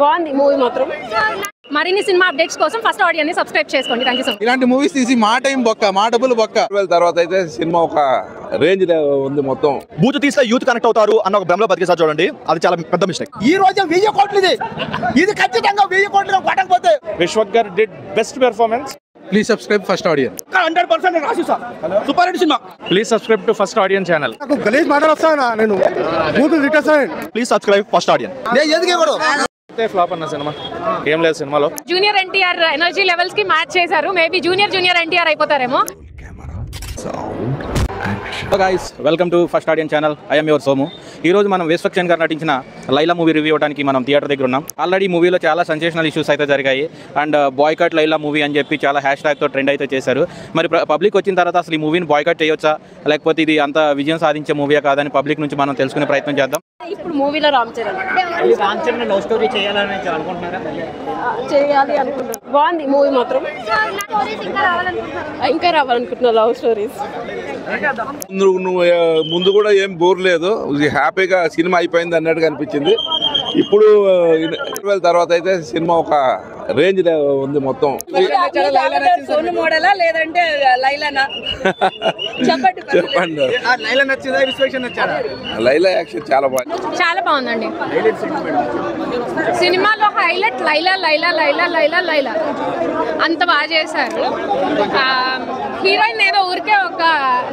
బాగుంది మూవీ మాత్రం. మరిన్ని సినిమా అప్డేట్స్ కోసం ఫస్ట్ ఆడియో ని సబ్స్క్రైబ్ చేసుకోండి. Thank you so much. ఇలాంటి మూవీస్ తీసి మా టైం బొక్క, మా డబ్బులు బొక్క. తర్వాత అయితే సినిమా ఒక రేంజ్ ఉంది. మొత్తం బూత్ తీస్తే యూత్ కనెక్ట్ అవుతారు అన్న ఒక భ్రమలో బతికేసారు చూడండి. అది చాలా పెద్ద మిస్టేక్. ఈ రోజు 1000 కోట్లు ఇది ఖచ్చితంగా 1000 కోట్లు పడకపోతే విశ్వక్ గారు did best performance. Please subscribe first audience. 100% రాసిస్తా. సూపర్ హిట్ సినిమా. Please subscribe to first audience channel. నాకు గలీజ్ మాటలు వస్తాయనా నేను బూత్ రిటర్న్. Please subscribe first audience. నేను ఎందుకు ఇవ్వడు ఫ్లాప్ అన్న సినిమా ఏం లేదు సినిమాలో. జూనియర్ ఎన్టీఆర్ ఎనర్జీ లెవెల్స్ కి మ్యాచ్ చేశారు. మేబీ జూనియర్ ఎన్టీఆర్ అయిపోతారేమో. Guys, welcome to first audience channel. I'm your Somu. ఈ రోజు మనం విశ్వక్ సేన్ గారు నటించిన లైలా మూవీ రివ్యూ ఇవ్వడానికి మనం థియేటర్ దగ్గర ఉన్నాం. ఆల్రెడీ మూవీలో చాలా సెన్సేషనల్ ఇష్యూస్ అయితే జరిగాయి. అండ్ బాయ్కట్ లైలా మూవీ అని చెప్పి చాలా హ్యాష్‌ట్యాగ్తో ట్రెండ్ అయితే చేశారు. మరి పబ్లిక్ వచ్చిన తర్వాత అసలు ఈ మూవీని బాయ్కట్ చేయొచ్చా, లేకపోతే ఇది అంత విజయం సాధించే మూవీయా కాదని పబ్లిక్ నుంచి మనం తెలుసుకునే ప్రయత్నం చేద్దాం. ఇప్పుడు మూవీలో రామ్ చరణ్ లవ్ స్టోరీ చేయాలని అనుకుంటున్నారా? చేయాలి అనుకుంటున్నాను. బాగుంది మూవీ మాత్రం. ఇంకా రావాలనుకుంటున్నా లవ్ స్టోరీస్. నువ్వు ముందు కూడా ఏం బోర్ లేదు, హ్యాపీగా సినిమా అయిపోయింది అన్నట్టుగా అనిపించింది. ఇప్పుడు తర్వాత అయితే సినిమా ఒక రేంజ్ ఉంది. మొత్తం సోను మోడలా లేదంటే లైలానా? చెప్పండి. లైలా నచ్చిందా విశ్వేషన్ నచ్చారా? లైలా యాక్షన్ చాలా బాగుంది. చాలా బాగుందండి. సినిమాలో హైలైట్ లైలా లైలా లైలా లైలా లైలా అంత బాగా చేశారు. హీరోయిన్ ఏదో ఊరికే ఒక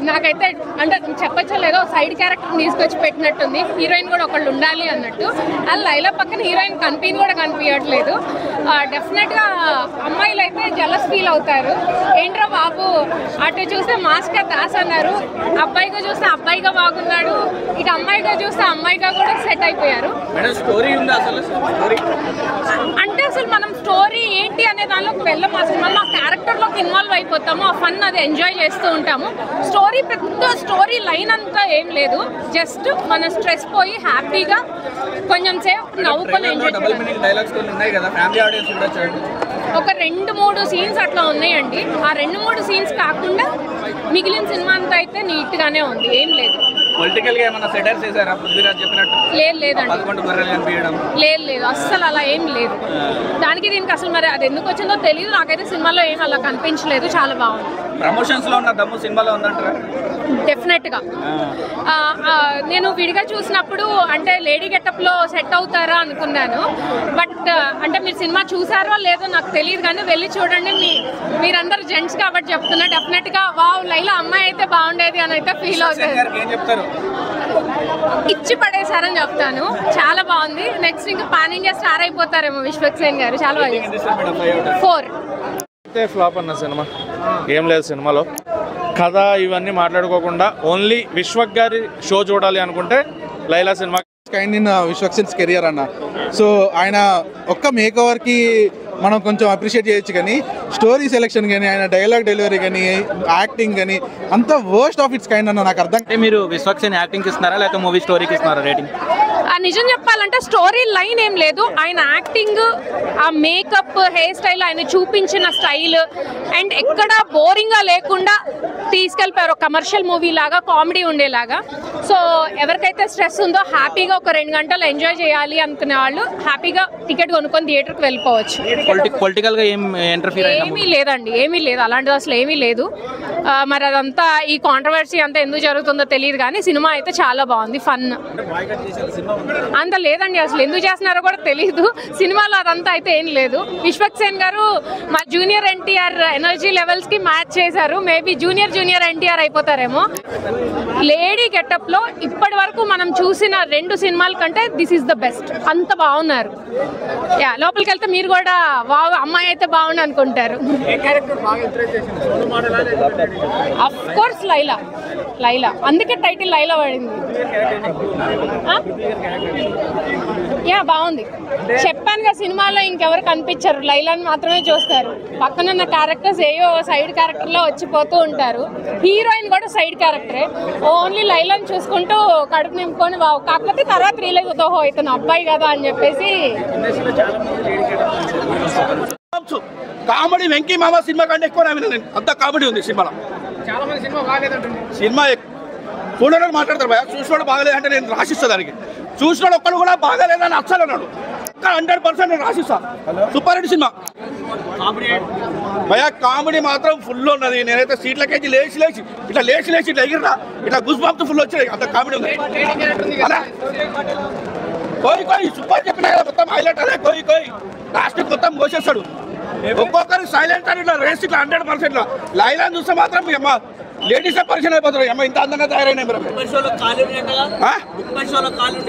నాకైతే అంటే చెప్పచ్చో లేదో సైడ్ క్యారెక్టర్ తీసుకొచ్చి పెట్టినట్టుంది. హీరోయిన్ కూడా ఒకళ్ళు ఉండాలి అన్నట్టు. అది లైలా పక్కన హీరోయిన్ కనిపించట్లేదు. డెఫినెట్గా అమ్మాయిలు అయితే జలస్ ఫీల్ అవుతారు. ఏంట్రా బాబు, అటు చూస్తే మాస్కా దాస్ అన్నారు, అబ్బాయిగా చూస్తే అబ్బాయిగా బాగున్నాడు, ఇటు అమ్మాయిగా చూస్తే అమ్మాయిగా కూడా సెట్ అయిపోయారు. అంటే అసలు మనం స్టోరీ ఏంటి అనే దానిలోకి వెళ్ళం. అసలు మనం ఆ క్యారెక్టర్లోకి ఇన్వాల్వ్ అయిపోతాము. ఆ ఫన్ అది ఎంజాయ్ చేస్తూ ఉంటాము. పెద్ద స్టోరీ లైన్ అంతా ఏం లేదు. జస్ట్ మన స్ట్రెస్ పోయి హ్యాపీగా కొంచెం సేపు నవ్వుకొని ఎంజాయ్ ఒక 2-3 సీన్స్ అట్లా ఉన్నాయండి. ఆ 2-3 సీన్స్ కాకుండా మిగిలిన సినిమా అంతా అయితే నీట్ గానే ఉంది. ఏం లేదు. లేదు అస్సలు అలా ఏం లేదు. దానికి దీనికి అసలు మరి అది ఎందుకు వచ్చిందో తెలియదు. నాకైతే సినిమాలో ఏం అలా కనిపించలేదు. చాలా బాగుంది. ప్రమోషన్స్ లో ఉన్న దమ్ము సినిమాలో ఉందంటారా? డెఫినెట్ గా. నేను విడిగా చూసినప్పుడు అంటే లేడీ గెటప్ లో సెట్ అవుతారా అనుకున్నాను. బట్ అంటే మీరు సినిమా చూసారో లేదో నాకు తెలియదు, కానీ వెళ్ళి చూడండి. మీరందరూ జెంట్స్ కాబట్టి చెప్తున్నా. డెఫినెట్ గా వావ్ లైలా అమ్మాయి అయితే బాగుండేది అని అయితే ఫీల్ అవుతారు. ఇచ్చి పడేశారని చెప్తాను. చాలా బాగుంది. నెక్స్ట్ ఇంకా పాన్ ఇండియా స్టార్ అయిపోతారేమో విశ్వక్ సేన్ గారు. చాలా బాగా 4 ఫ్లాప్ అన్న సినిమా ఏం లేదు సినిమాలో. కథ ఇవన్నీ మాట్లాడుకోకుండా ఓన్లీ విశ్వక్ గారి షో చూడాలి అనుకుంటే Laila cinema kind in Vishwak sense career అన్న. సో ఆయన ఒక్క మేక్ ఓవర్కి మనం కొంచెం అప్రిషియేట్ చేయొచ్చు, కానీ స్టోరీ సెలెక్షన్ కానీ ఆయన డైలాగ్ డెలివరీ కానీ యాక్టింగ్ కానీ అంత వర్స్ట్ ఆఫ్ ఇట్స్ కైండ్ అన్న. నాకు అర్థం. మీరు విశ్వక్ సేన్ యాక్టింగ్ ఇస్తున్నారా లేకపోతే మూవీ స్టోరీకి ఇస్తున్నారా రేటింగ్? నిజం చెప్పాలంటే స్టోరీ లైన్ ఏం లేదు. ఆయన యాక్టింగ్, ఆ మేకప్, హెయిర్ స్టైల్, ఆయన చూపించిన స్టైల్ అండ్ ఎక్కడ బోరింగ్గా లేకుండా తీసుకెళ్ళిపోయారు. కమర్షియల్ మూవీ లాగా, కామెడీ ఉండేలాగా. సో ఎవరికైతే స్ట్రెస్ ఉందో హ్యాపీగా ఒక 2 గంటలు ఎంజాయ్ చేయాలి అనుకునే వాళ్ళు హ్యాపీగా టికెట్ కొనుక్కొని థియేటర్కి వెళ్ళిపోవచ్చు. పొలిటికల్ గా ఏమీ లేదండి, ఏమీ లేదు. అలాంటిది అసలు ఏమీ లేదు. మరి అదంతా ఈ కాంట్రవర్సీ అంతా ఎందుకు జరుగుతుందో తెలియదు, కానీ సినిమా అయితే చాలా బాగుంది. ఫన్ అంత లేదండి. అసలు ఎందుకు చేస్తున్నారో కూడా తెలియదు. సినిమాలో అదంతా అయితే ఏం లేదు. విశ్వక్ సేన్ గారు మా జూనియర్ ఎన్టీఆర్ ఎనర్జీ లెవెల్స్ కి మ్యాచ్ చేశారు. మేబీ జూనియర్ ఎన్టీఆర్ అయిపోతారేమో. లేడీ గెటప్ లో ఇప్పటి వరకు మనం చూసిన 2 సినిమాల కంటే దిస్ ఈస్ ద బెస్ట్. అంత బాగున్నారు. లోపలికి వెళ్తే మీరు కూడా వావ్ అమ్మాయి అయితే బాగుంది అనుకుంటారు. అఫ్ కోర్స్ లైలా, అందుకే టైటిల్ లైలా పడింది. బాగుంది. చెప్పానుగా సినిమాలో ఇంకెవరు కనిపించరు, లైలాని మాత్రమే చూస్తారు. పక్కనున్న క్యారెక్టర్స్ ఏయో సైడ్ క్యారెక్టర్ లో వచ్చిపోతూ ఉంటారు. హీరోయిన్ కూడా సైడ్ క్యారెక్టరే. ఓన్లీ లైలాని చూసుకుంటూ కడుపు నింపుకొని వావ్. కాకపోతే తర్వాత రియలైజ్ అవుతాహో ఇతను అబ్బాయి కదా అని చెప్పేసి. కామెడీ వెంకీ మామ సినిమా కంటే ఎక్కువ అంత కామెడీ ఉంది సినిమాలో. చాలా మంది సినిమా బాగాలేదంటుంది. సినిమా చూడడానికి మాట్లాడతారు భయ, చూసినోడు బాగలేదు అంటే నేను రాసిస్తా దానికి. చూసినోడు ఒక్కడు కూడా బాగాలేదని అస్సలు అన్నాడు. పక్క 100% రాసిస్తా. సూపర్ హిట్ సినిమా భయ్యా. కామెడీ మాత్రం ఫుల్ ఉన్నది. నేనైతే సీట్లకేసి లేచి ఇట్లా ఎగిరినా ఇట్లా గుస్ బాంబ్తో ఫుల్ వచ్చాయి. అంత కామెడీ ఉంది. కోయి సూపర్ చెప్పినా కదా, మొత్తం హైలైట్ అదే కోయి లాస్ట్ మొత్తం కోసేస్తాడు. ఒక్కొక్కరు సైలెంట్ అని ఇట్లా రేస్ ఇట్లా 100%. లైలా చూస్తే మాత్రం అమ్మ లేడీస్ పరిచయం అయిపోతారు. అమ్మ ఇంత అందంగా తయారైనాయి.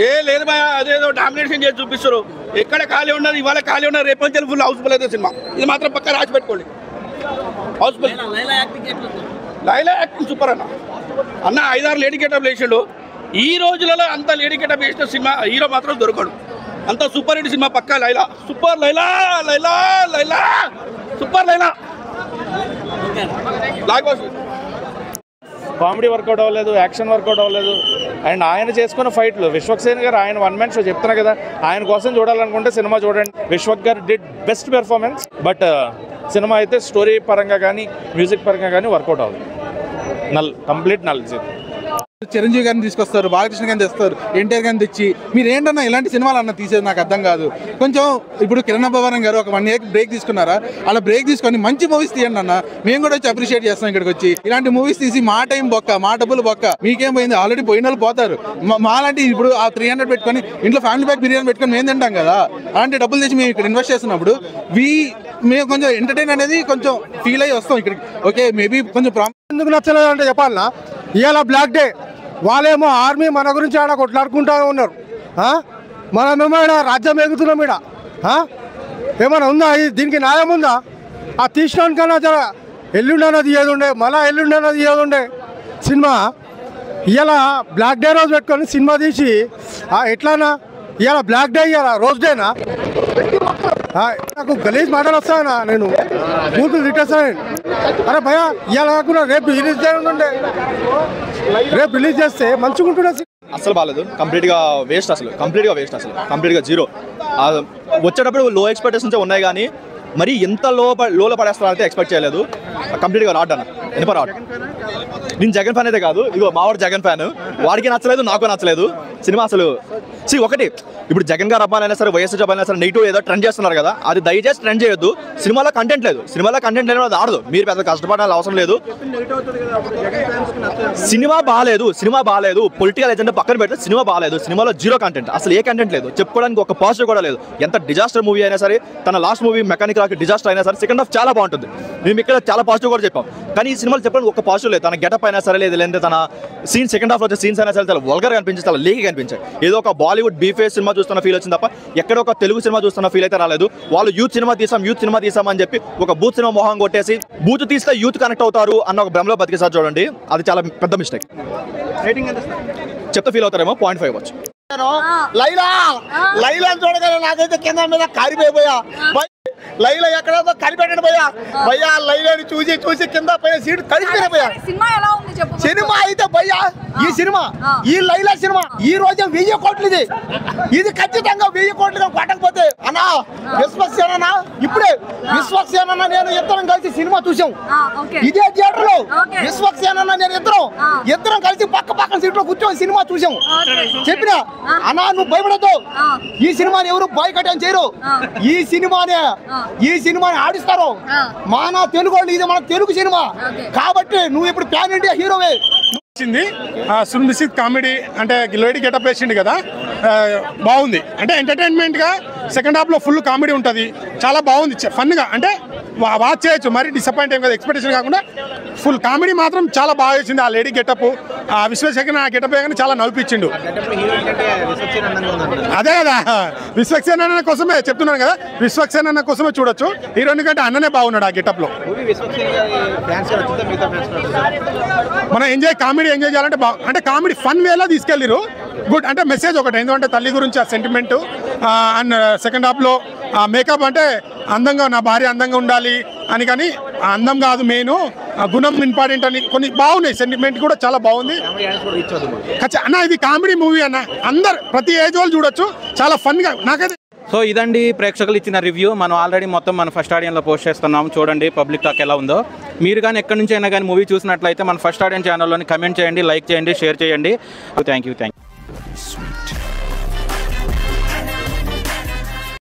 ఏ లేదు భయ, అదేదో డామినేషన్ చేసి చూపిస్తారు. ఎక్కడ ఖాళీ ఉన్నది, ఇవాళ ఖాళీ ఉన్నది, రేపు నుంచి ఫుల్ హౌస్ఫుల్ అయితే సినిమా. ఇది మాత్రం పక్క రాసి పెట్టుకోండి. హౌస్ఫుల్. లైలా యాక్టింగ్ సూపర్ అన్న 5-6 లేడీ గెటప్ వేసాడు. ఈ రోజులలో అంత లేడీ గెటప్ వేసిన సినిమా హీరో మాత్రం దొరకడు. అంత సూపర్ హిట్ సినిమా పక్కా. Laila super. Laila super. Laila comedy work out అవ్వలేదు, యాక్షన్ వర్కౌట్ అవ్వలేదు. అండ్ ఆయన చేసుకున్న ఫైట్లు విశ్వక్సేన్ గారు ఆయన 1 man షో చెప్తున్నా కదా, ఆయన కోసం చూడాలనుకుంటే సినిమా చూడండి. విశ్వక్ గారు did best performance. But cinema అయితే స్టోరీ పరంగా కానీ మ్యూజిక్ పరంగా కానీ వర్కౌట్ అవ్వదు. Complete null. చిరంజీవి గారిని తీసుకొస్తారు, బాలకృష్ణ గారిని తెస్తారు, ఎన్టీఆర్ గారిని తెచ్చి మీరు ఏంటన్నా ఇలాంటి సినిమాలు అన్న తీసేది నాకు అర్థం కాదు. కొంచెం ఇప్పుడు కిరణ్ అబ్బవరం గారు ఒక 1 year బ్రేక్ తీసుకున్నారా, అలా బ్రేక్ తీసుకొని మంచి మూవీస్ తీయండి అన్న. మేము కూడా వచ్చి అప్రిషియేట్ చేస్తాం. ఇక్కడికి వచ్చి ఇలాంటి మూవీస్ తీసి మా టైం బొక్క, మా డబ్బులు బొక్క. మీకేం పోయింది, ఆల్రెడీ పోయిన వాళ్ళు పోతారు. మాలాంటి ఇప్పుడు ఆ 300 పెట్టుకొని ఇంట్లో ఫ్యామిలీ ప్యాక్ బిర్యానీ పెట్టుకొని మేము తింటాం కదా, అలాంటి డబ్బులు తెచ్చి మేము ఇక్కడ ఇన్వెస్ట్ చేస్తున్నప్పుడు మేము కొంచెం ఎంటర్టైన్ అనేది కొంచెం ఫీల్ అయ్యి వస్తాం ఇక్కడికి. ఓకే మేబీ కొంచెం ఎందుకు నచ్చలేదు అంటే చెప్పాలన్నా, ఇవాళ బ్లాక్ డే, వాళ్ళేమో ఆర్మీ మన గురించి ఆడ కొట్లాడుకుంటూ ఉన్నారు. మనమేమో ఇక్కడ రాజ్యం ఎగుతున్నాం. ఇక్కడ ఏమైనా ఉందా? దీనికి న్యాయం ఉందా? ఆ తీసినానికన్నా జర ఎల్లుండన్నది ఏదుండే, మళ్ళా ఎల్లుండన్నది ఏదుండే సినిమా. ఇవాళ బ్లాక్ డే రోజు పెట్టుకొని సినిమా తీసి ఎట్లానా? ఇవాళ బ్లాక్ డే, ఇవాళ రోజ్ డేనా? నాకు గలీజ్ మాటలు వస్తాయనా, నేను పూర్తి తిట్టేస్తాను. అరే భయ, ఇవాళ కాకుండా రేపు రిలీజ్ చేయాలంటే రేపు రిలీజ్ చేస్తే మంచిగా ఉంటుండే. అసలు బాగాలేదు. కంప్లీట్గా వేస్ట్. అసలు కంప్లీట్గా జీరో. వచ్చేటప్పుడు లో ఎక్స్పెక్టేషన్స్ ఉన్నాయి కానీ మరి ఎంత లోలో పడేస్తారంటే ఎక్స్పెక్ట్ చేయలేదు. కంప్లీట్గా రాడ్ అన్న. ఎందుకు రాడ్? నేను జగన్ ఫ్యాన్ అయితే కాదు, ఇగో మావాడు జగన్ ఫ్యాన్. వాడికి నచ్చలేదు, నాకు నచ్చలేదు సినిమా. అసలు ఒకటి, ఇప్పుడు జగన్ గారు అబ్బాయినా సరే, వైఎస్ అబ్బాయినా సరే నెగిటివ్ ఏదో ట్రెండ్ చేస్తున్నారు కదా, అది దయచేసి ట్రెండ్ చేయొద్దు. సినిమాలో కంటెంట్ లేదు. అది ఆడదు. మీరు పెద్ద కష్టపడాలి అవసరం లేదు. సినిమా బాగాలేదు. పొలిటికల్ ఎజెండా పక్కన పెడితే సినిమా బాగాలేదు. సినిమాలో జీరో కంటెంట్, అసలు ఏ కంటెంట్ లేదు. చెప్పుకోవడానికి ఒక పాజిటివ్ కూడా లేదు. ఎంత డిజాస్టర్ మూవీ అయినా సరే, తన last movie mechanic rock disaster అయినా సరే, సెకండ్ హాఫ్ చాలా బాగుంటుంది. మేము ఇక్కడ చాలా పాజిటివ్ కూడా చెప్పాం. కానీ ఈ సినిమాలో చెప్పడానికి ఒక పాజిటివ్ లేదు. తన గెటప్ అయినా సరే, లేదంటే తన సీన్ సెకండ్ హాఫ్ వచ్చే సీన్స్ అయినా సరే చాలా వల్గర్ కనిపించి, చాలా లేకి కనిపించాయి. ఏదో ఒక బాలీవుడ్ బీఫేస్ సినిమా చూస్తున్న ఫీల్ వచ్చింది తప్ప ఎక్కడ ఒక తెలుగు సినిమా చూస్తున్న ఫీల్ అయితే రాలేదు. వాళ్ళు యూత్ సినిమా తీసాం అని చెప్పి ఒక బూత్ సినిమా మొహం కొట్టేసి, బూత్ తీస్తే యూత్ కనెక్ట్ అవుతారు అన్న ఒక భ్రమలో బతికేసారు చూడండి. అది చాలా పెద్ద మిస్టేక్. చెప్తే ఫీల్ అవుతారేమో 0.5 ఇవ్వచ్చు. లైలా చూడగానే నాకైతే కింద మీద కారిపోయిపోయా. లైలా ఎక్కడ కనిపెట్టండి భయ్యా. లైలాని చూసి కింద పైన సీట్ కలిసిపోయినా. సినిమా అయితే భయ్యా, ఈ లైలా సినిమా ఈ రోజు 1000 కోట్లు. ఇది ఖచ్చితంగా 1000 కోట్లుగా కొట్టకపోతే అన్నా విశ్వక్సేన, ఇప్పుడే విశ్వక్సేన నేను ఇద్దరం కలిసి సినిమా చూసాం. ఇదే థియేటర్ లో విశ్వక్సేన నేను ఇద్దరం కలిసి పక్కన సీట్ లో కూర్చొని సినిమా చూసాం. చెప్పినా అన్నా నువ్వు భయపడద్దు, ఈ సినిమాని ఎవరు బాయ్కట్ అని చేయరు. ఈ సినిమాని ఆడిస్తారు. మన తెలుగు వాళ్ళు, ఇది మన తెలుగు సినిమా కాబట్టి నువ్వు ఇప్పుడు ప్యాన్ ఇండియా హీరోవే. సున్మిసిత్ కామెడీ అంటే లేడీ గెటప్ వేసిండు కదా, బాగుంది. అంటే ఎంటర్టైన్మెంట్ గా సెకండ్ హాఫ్ లో ఫుల్ కామెడీ ఉంటుంది. చాలా బాగుంది, ఫన్ గా. అంటే వాచ్ చేయొచ్చు, మరి డిసప్పాయింట్ ఏం కదా. ఎక్స్పెక్టేషన్ కాకుండా ఫుల్ కామెడీ మాత్రం చాలా బాగా వేసింది. ఆ లేడీ గెటప్, ఆ విశ్వక్సేన ఆ గెటప్ వేయగానే చాలా నవ్విపించిండు. అదే కదా, విశ్వక్సేన అన్న కోసమే చెప్తున్నాను కదా, విశ్వక్సేన అన్న కోసమే చూడొచ్చు. హీరోయిన్ కంటే అన్ననే బాగున్నాడు ఆ గెటప్ లో. మనం కామెడీ ఎంజాయ్ చేయాలంటే అంటే కామెడీ ఫన్ వేలా తీసుకెళ్ళిరు. గుడ్. అంటే మెసేజ్ ఒకటి, ఎందుకంటే తల్లి గురించి ఆ సెంటిమెంట్. అండ్ సెకండ్ హాఫ్ లో మేకప్ అంటే అందంగా, నా భార్య అందంగా ఉండాలి అని, కానీ అందం కాదు మెయిన్, గుణం ఇంపార్టెంట్ అని కొన్ని బాగున్నాయి. సెంటిమెంట్ కూడా చాలా బాగుంది అన్న. ఇది కామెడీ మూవీ అన్న, అందరు ప్రతి ఏజ్ వాళ్ళు చూడొచ్చు. చాలా ఫన్ గా నాకైతే. సో ఇదండి ప్రేక్షకులు ఇచ్చిన రివ్యూ. మనం ఆల్రెడీ మొత్తం మన ఫస్ట్ ఆడియన్లో పోస్ట్ చేస్తున్నాం. చూడండి పబ్లిక్ టాక్ ఎలా ఉందో. మీరు కానీ ఎక్కడి నుంచి అయినా కానీ మూవీ చూసినట్లయితే మన ఫస్ట్ ఆడియన్ ఛానల్లోని కమెంట్ చేయండి, లైక్ చేయండి, షేర్ చేయండి. Thank you.